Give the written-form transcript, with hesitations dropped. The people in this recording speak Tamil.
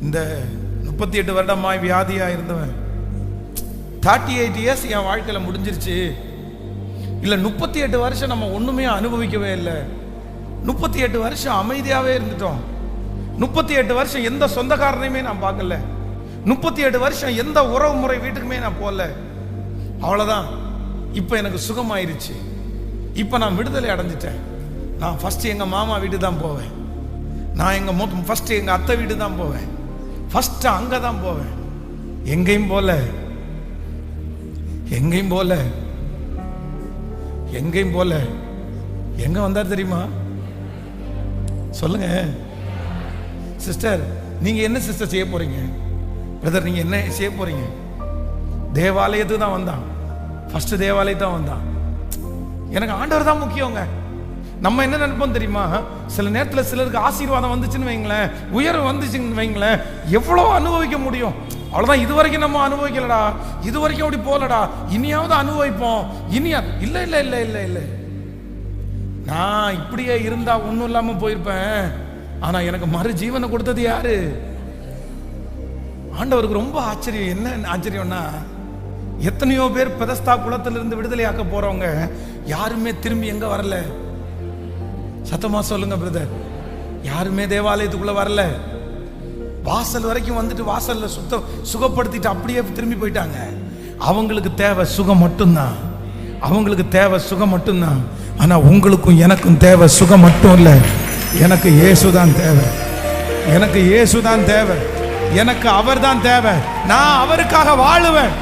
இந்த 38 வருடமாய் வியாதியா இருந்தவன் 38 இயர்ஸ் என் வாழ்க்கையில முடிஞ்சிருச்சு. இல்ல 38 வருஷம் நம்ம ஒண்ணுமே அனுபவிக்கவே இல்லை. 38 வருஷம் அமைதியாவே இருந்துட்டோம். 38 வருஷம் எந்த சொந்தக்காரனையுமே நான் பார்க்கல. 38 வருஷம் எந்த உறவு முறை வீட்டுக்குமே நான் போகல. அவ்வளவுதான். இப்ப எனக்கு சுகமாயிருச்சு. இப்ப நான் விடுதலை அடைஞ்சிட்டேன். நான் ஃபர்ஸ்ட் எங்க மாமா வீட்டு தான் போவேன். நான் ஃபர்ஸ்ட் எங்க அத்தை வீடு தான் போவேன். ஃபர்ஸ்ட் அங்க தான் போவேன். எங்கேயும் போல எங்க வந்தார் தெரியுமா? சொல்லுங்க சிஸ்டர். நீங்க என்ன சிஸ்டர் செய்ய போறீங்க? பிரதர் நீங்க என்ன செய்ய போறீங்க? தேவாலயத்துக்கு தான் வந்தான். ஃபர்ஸ்ட் தேவாலயத்தை தான் வந்தான். எனக்கு ஆண்டவர் தான் முக்கியங்க. நம்ம என்ன நினைப்போம் தெரியுமா? சில நேரத்தில் சிலருக்கு ஆசீர்வாதம் வந்துச்சுன்னு வைங்களேன், உயர்வு வந்துச்சுன்னு வைங்களேன், எவ்வளவு அனுபவிக்க முடியும். அவ்வளவுதான். இது வரைக்கும் நம்ம அனுபவிக்கலடா, இது வரைக்கும் அப்படி போலடா, இனியாவது அனுபவிப்போம். இனியா இல்ல இல்ல இல்ல இல்ல இல்ல நான் இப்படியே இருந்தா ஒன்றும் இல்லாம போயிருப்பேன். ஆனா எனக்கு மறு ஜீவனை கொடுத்தது யாரு? ஆண்டவருக்கு ரொம்ப ஆச்சரியம். என்ன ஆச்சரியம்னா, எத்தனையோ பேர் பெதஸ்தா குளத்திலிருந்து விடுதலையாக்க போறவங்க யாருமே திரும்பி எங்க வரல. சத்தமா சொல்லுங்க பிரதர். யாருமே தேவாலயத்துக்குள்ள வரல. வாசல் வரைக்கும் வந்துட்டு வாசல்ல சுகப்படுத்திட்டு அப்படியே திரும்பி போயிட்டாங்க. அவங்களுக்கு தேவை சுகம் மட்டும்தான். அவங்களுக்கு தேவை சுகம் மட்டும்தான். ஆனா உங்களுக்கும் எனக்கும் தேவை சுகம் மட்டும் இல்ல. எனக்கு இயேசுதான் தேவை. எனக்கு இயேசுதான் தேவை. எனக்கு அவர் தான் தேவை. நான் அவருக்காக வாழுவேன்.